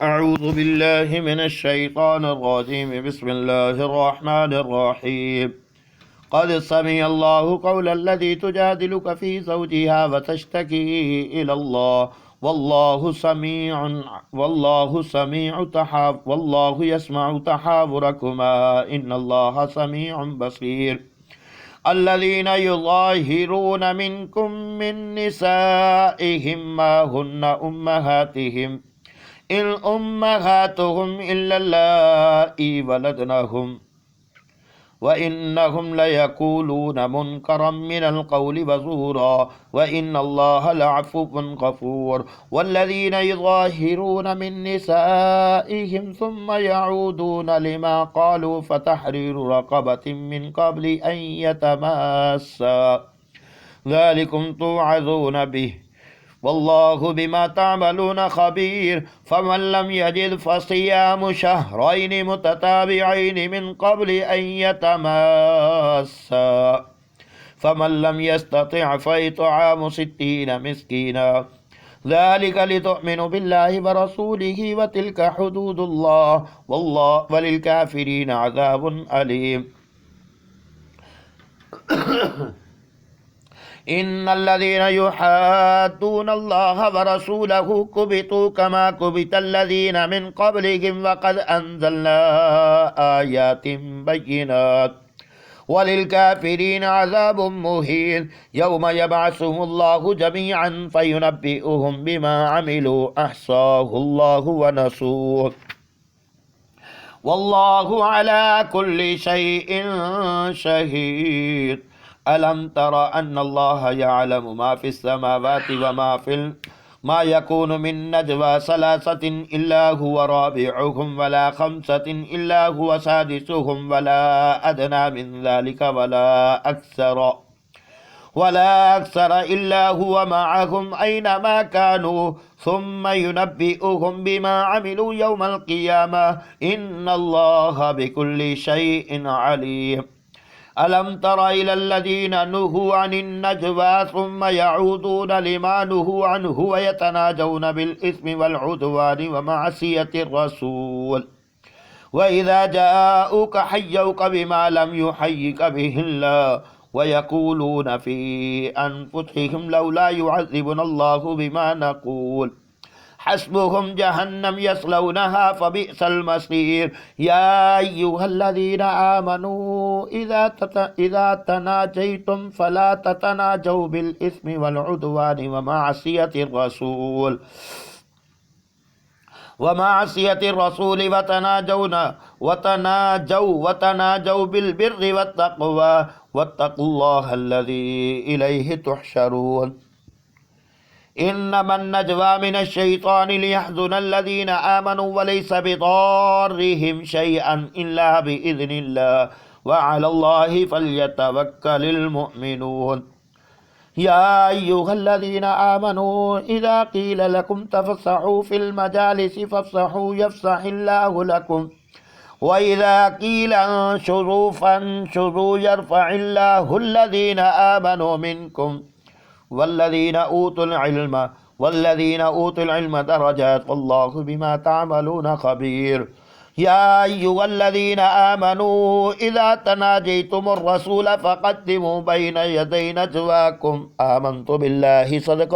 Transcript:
أعوذ بالله من الشيطان الرجيم. بسم الله الرحمن الرحيم. قد سمع الله قول التي تجادلك في زوجها وتشتكي إلى الله والله سميع والله يسمع تحاوركما إن الله سميع بصير. الذين يظاهرون منكم من نسائهم ما هن أمهاتهم إن أمهاتهم إلا اللائي ولدنهم وإنهم ليقولون منكرا من القول وزورا وإن الله لعفو غفور. والذين يظاهرون من نسائهم ثم يعودون لما قالوا فتحرير رقبة من قبل أن يتماسا ذلكم توعظون به والله بما تعملون خبير. فمن لم يجد فصيام شهرين متتابعين من قبل أن يتماسا فمن لم يستطع فإطعام 60 مسكينا ذلك لتؤمنوا بالله ورسوله وتلك حدود الله والله وللكافرين عذاب أليم. إن الذين يحادون الله ورسوله كبتوا كما كبت الذين من قبلهم وقد أنزلنا آيات بينات وللكافرين عذاب مهين. يوم يبعثهم الله جميعا فينبئهم بما عملوا أحصاه الله ونسوه والله على كل شيء شهيد. ألم تر أن الله يعلم ما في السماوات وما ما يكون من نجوى ثلاثة إلا هو رابعهم ولا خمسة إلا هو سادسهم ولا أدنى من ذلك ولا أكثر إلا هو معهم أينما كانوا ثم ينبئهم بما عملوا يوم القيامة إن الله بكل شيء عليم. ألم تر إلى الذين نهوا عن النجوى ثم يعودون لما نهوا عنه ويتناجون بالإثم والعدوان ومعصية الرسول وإذا جاءوك حيوك بما لم يحيك به الله ويقولون في أنفسهم لولا يعذبنا الله بما نقول حسبهم جهنم يصلونها فبئس المصير. يا أيها الذين آمنوا إذا تناجيتم فلا تتناجوا بالإثم والعدوان ومعصية الرسول وتناجوا بالبر والتقوى واتقوا الله الذي إليه تحشرون. إنما النجوى من الشيطان ليحزن الذين آمنوا وليس بضارهم شيئا إلا بإذن الله وعلى الله فليتوكل المؤمنون. يا أيها الذين آمنوا إذا قيل لكم تفسحوا في المجالس فافسحوا يفسح الله لكم وإذا قيل انشروا فانشروا يرفع الله الذين آمنوا منكم والذين أوتوا العلم درجات والله بما تعملون خبير. يا أيها الذين آمنوا إذا تناجيتم الرسول فقدموا بين يدي نجواكم. آمنت بالله صدق